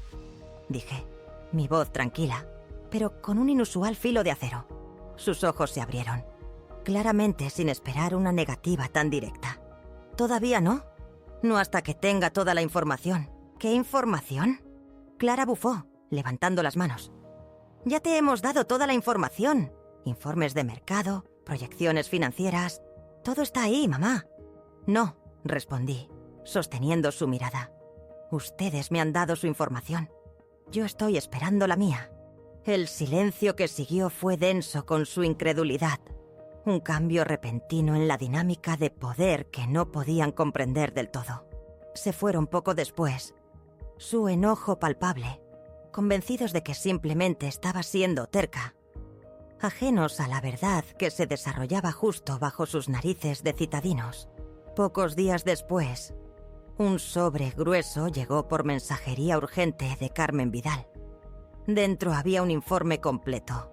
dije, mi voz tranquila, pero con un inusual filo de acero. Sus ojos se abrieron, claramente sin esperar una negativa tan directa. «¿Todavía no? No hasta que tenga toda la información». «¿Qué información?». Clara bufó, levantando las manos. «Ya te hemos dado toda la información. Informes de mercado, proyecciones financieras. Todo está ahí, mamá». «No», respondí, sosteniendo su mirada. «Ustedes me han dado su información. Yo estoy esperando la mía». El silencio que siguió fue denso con su incredulidad. Un cambio repentino en la dinámica de poder que no podían comprender del todo. Se fueron poco después. Su enojo palpable, convencidos de que simplemente estaba siendo terca. Ajenos a la verdad que se desarrollaba justo bajo sus narices de citadinos. Pocos días después, un sobre grueso llegó por mensajería urgente de Carmen Vidal. Dentro había un informe completo,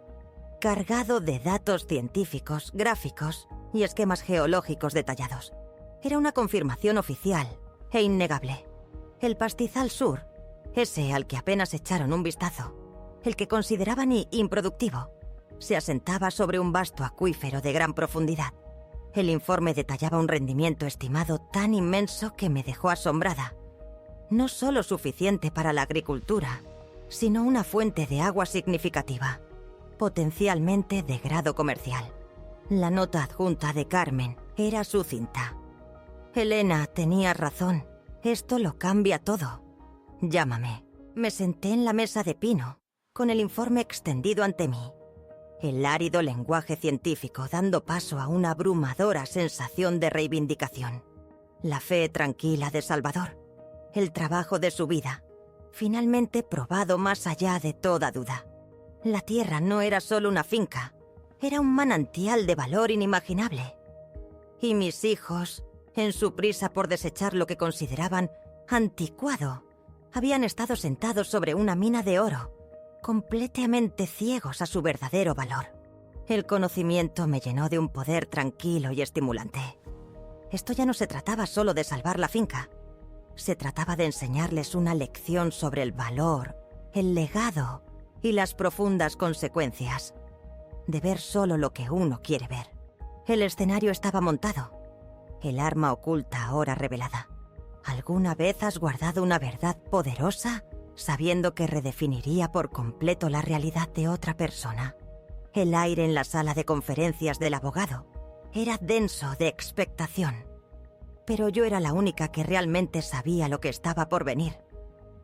cargado de datos científicos, gráficos y esquemas geológicos detallados. Era una confirmación oficial e innegable. El pastizal sur, ese al que apenas echaron un vistazo, el que consideraban improductivo, se asentaba sobre un vasto acuífero de gran profundidad. El informe detallaba un rendimiento estimado tan inmenso que me dejó asombrada. No solo suficiente para la agricultura, sino una fuente de agua significativa, potencialmente de grado comercial. La nota adjunta de Carmen era su cinta. Elena tenía razón. Esto lo cambia todo. Llámame. Me senté en la mesa de pino, con el informe extendido ante mí. El árido lenguaje científico dando paso a una abrumadora sensación de reivindicación. La fe tranquila de Salvador. El trabajo de su vida, finalmente probado más allá de toda duda. La tierra no era solo una finca, era un manantial de valor inimaginable. Y mis hijos, en su prisa por desechar lo que consideraban anticuado, habían estado sentados sobre una mina de oro, completamente ciegos a su verdadero valor. El conocimiento me llenó de un poder tranquilo y estimulante. Esto ya no se trataba solo de salvar la finca. Se trataba de enseñarles una lección sobre el valor, el legado y las profundas consecuencias de ver solo lo que uno quiere ver. El escenario estaba montado, el arma oculta ahora revelada. ¿Alguna vez has guardado una verdad poderosa sabiendo que redefiniría por completo la realidad de otra persona? El aire en la sala de conferencias del abogado era denso de expectación. Pero yo era la única que realmente sabía lo que estaba por venir.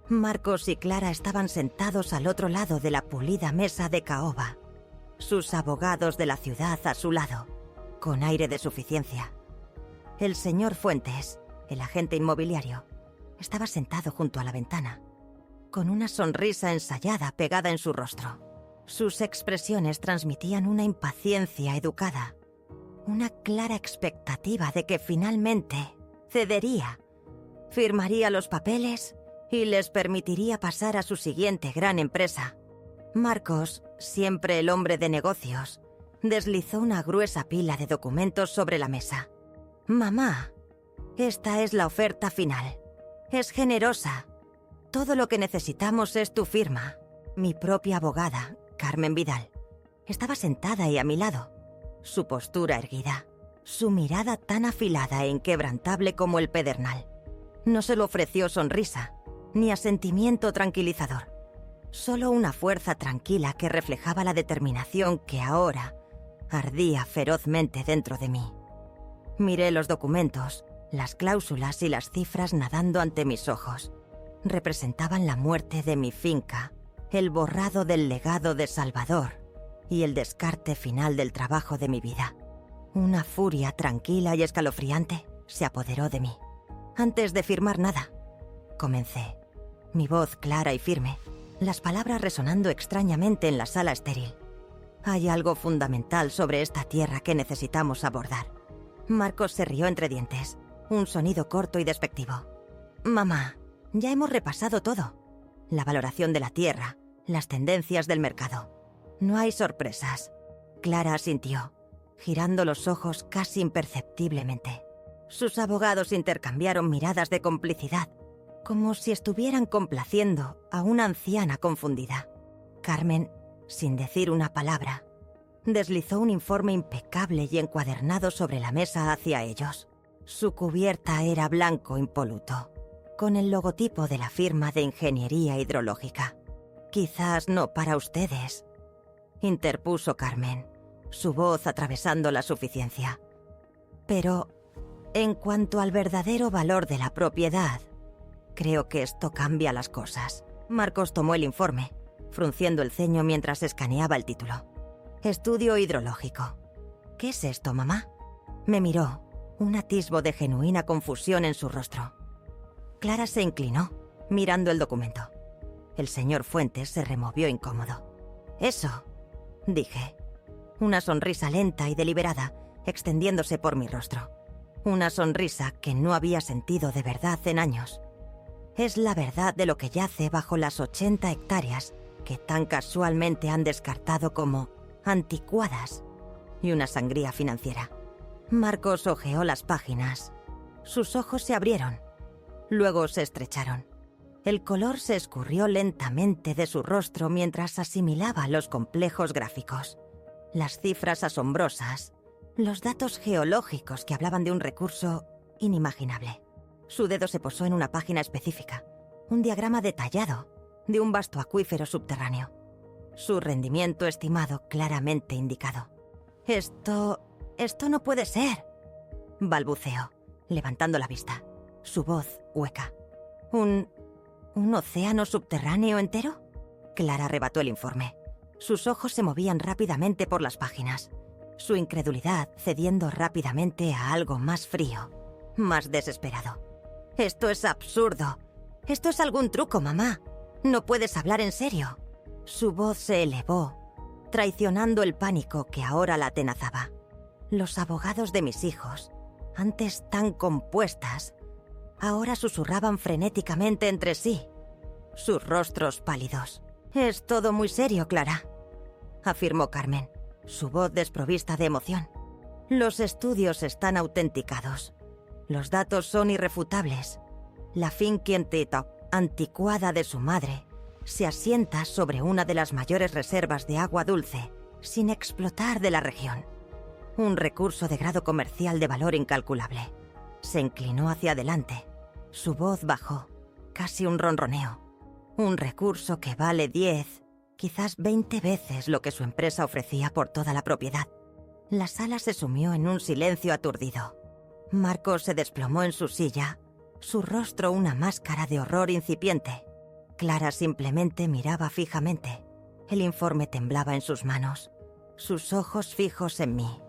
Marcos y Clara estaban sentados al otro lado de la pulida mesa de caoba, sus abogados de la ciudad a su lado, con aire de suficiencia. El señor Fuentes, el agente inmobiliario, estaba sentado junto a la ventana, con una sonrisa ensayada pegada en su rostro. Sus expresiones transmitían una impaciencia educada, una clara expectativa de que finalmente cedería, firmaría los papeles y les permitiría pasar a su siguiente gran empresa. Marcos, siempre el hombre de negocios, deslizó una gruesa pila de documentos sobre la mesa. «Mamá, esta es la oferta final. Es generosa. Todo lo que necesitamos es tu firma». Mi propia abogada, Carmen Vidal, estaba sentada y a mi lado, su postura erguida, su mirada tan afilada e inquebrantable como el pedernal. No se le ofreció sonrisa, ni asentimiento tranquilizador, solo una fuerza tranquila que reflejaba la determinación que ahora ardía ferozmente dentro de mí. Miré los documentos, las cláusulas y las cifras nadando ante mis ojos. Representaban la muerte de mi finca, el borrado del legado de Salvador y el descarte final del trabajo de mi vida. Una furia tranquila y escalofriante se apoderó de mí. Antes de firmar nada, comencé, mi voz clara y firme, las palabras resonando extrañamente en la sala estéril. Hay algo fundamental sobre esta tierra que necesitamos abordar. Marcos se rió entre dientes, un sonido corto y despectivo. Mamá, ya hemos repasado todo. La valoración de la tierra, las tendencias del mercado. No hay sorpresas. Clara asintió, girando los ojos casi imperceptiblemente. Sus abogados intercambiaron miradas de complicidad, como si estuvieran complaciendo a una anciana confundida. Carmen, sin decir una palabra, deslizó un informe impecable y encuadernado sobre la mesa hacia ellos. Su cubierta era blanco impoluto, con el logotipo de la firma de ingeniería hidrológica. «Quizás no para ustedes», interpuso Carmen, su voz atravesando la suficiencia. «Pero, en cuanto al verdadero valor de la propiedad, creo que esto cambia las cosas». Marcos tomó el informe, frunciendo el ceño mientras escaneaba el título. «Estudio hidrológico». «¿Qué es esto, mamá?». Me miró, un atisbo de genuina confusión en su rostro. Clara se inclinó, mirando el documento. El señor Fuentes se removió incómodo. «Eso», dije. Una sonrisa lenta y deliberada extendiéndose por mi rostro. Una sonrisa que no había sentido de verdad en años. Es la verdad de lo que yace bajo las 80 hectáreas que tan casualmente han descartado como anticuadas y una sangría financiera. Marcos hojeó las páginas. Sus ojos se abrieron. Luego se estrecharon. El color se escurrió lentamente de su rostro mientras asimilaba los complejos gráficos, las cifras asombrosas, los datos geológicos que hablaban de un recurso inimaginable. Su dedo se posó en una página específica, un diagrama detallado de un vasto acuífero subterráneo. Su rendimiento estimado claramente indicado. «Esto Esto no puede ser, balbuceó, levantando la vista. Su voz hueca. ¿Un océano subterráneo entero? Clara arrebató el informe. Sus ojos se movían rápidamente por las páginas. Su incredulidad cediendo rápidamente a algo más frío, más desesperado. Esto es absurdo. Esto es algún truco, mamá. No puedes hablar en serio. Su voz se elevó, traicionando el pánico que ahora la atenazaba. Los abogados de mis hijos, antes tan compuestas, ahora susurraban frenéticamente entre sí, sus rostros pálidos. «Es todo muy serio, Clara», afirmó Carmen, su voz desprovista de emoción. «Los estudios están autenticados. Los datos son irrefutables. La finca anticuada de su madre se asienta sobre una de las mayores reservas de agua dulce, sin explotar de la región. Un recurso de grado comercial de valor incalculable». Se inclinó hacia adelante. Su voz bajó, casi un ronroneo. Un recurso que vale 10, quizás 20 veces lo que su empresa ofrecía por toda la propiedad. La sala se sumió en un silencio aturdido. Marcos se desplomó en su silla, su rostro una máscara de horror incipiente. Clara simplemente miraba fijamente. El informe temblaba en sus manos, sus ojos fijos en mí.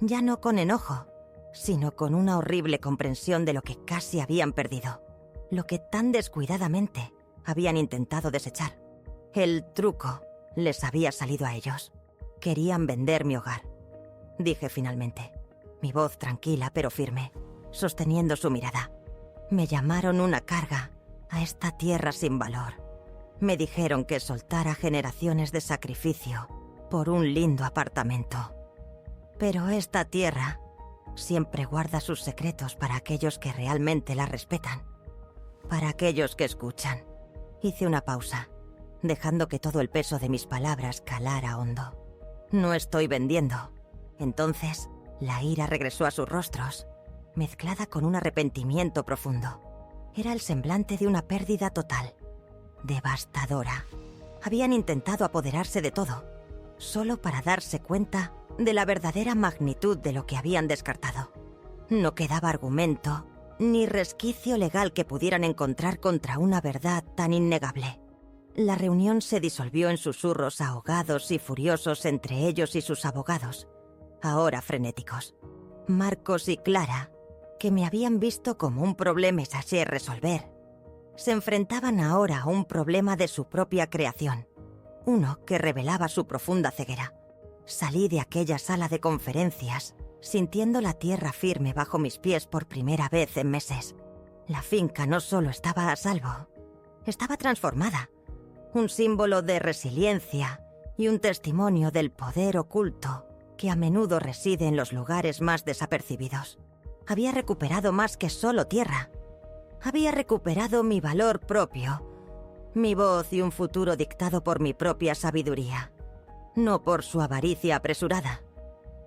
Ya no con enojo, sino con una horrible comprensión de lo que casi habían perdido, lo que tan descuidadamente habían intentado desechar. El truco les había salido a ellos. Querían vender mi hogar, dije finalmente, mi voz tranquila pero firme, sosteniendo su mirada. Me llamaron una carga a esta tierra sin valor. Me dijeron que soltara generaciones de sacrificio por un lindo apartamento. Pero esta tierra siempre guarda sus secretos para aquellos que realmente la respetan, para aquellos que escuchan. Hice una pausa, dejando que todo el peso de mis palabras calara hondo. No estoy vendiendo. Entonces, la ira regresó a sus rostros, mezclada con un arrepentimiento profundo. Era el semblante de una pérdida total, devastadora. Habían intentado apoderarse de todo, solo para darse cuenta de la verdadera magnitud de lo que habían descartado. No quedaba argumento ni resquicio legal que pudieran encontrar contra una verdad tan innegable. La reunión se disolvió en susurros ahogados y furiosos entre ellos y sus abogados, ahora frenéticos. Marcos y Clara, que me habían visto como un problema a resolver, se enfrentaban ahora a un problema de su propia creación, uno que revelaba su profunda ceguera. Salí de aquella sala de conferencias sintiendo la tierra firme bajo mis pies por primera vez en meses. La finca no solo estaba a salvo, estaba transformada. Un símbolo de resiliencia y un testimonio del poder oculto que a menudo reside en los lugares más desapercibidos. Había recuperado más que solo tierra. Había recuperado mi valor propio, mi voz y un futuro dictado por mi propia sabiduría, no por su avaricia apresurada.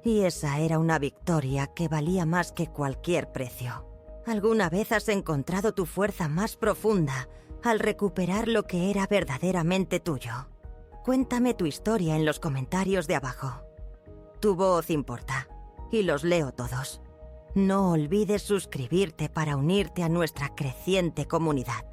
Y esa era una victoria que valía más que cualquier precio. ¿Alguna vez has encontrado tu fuerza más profunda al recuperar lo que era verdaderamente tuyo? Cuéntame tu historia en los comentarios de abajo. Tu voz importa, y los leo todos. No olvides suscribirte para unirte a nuestra creciente comunidad.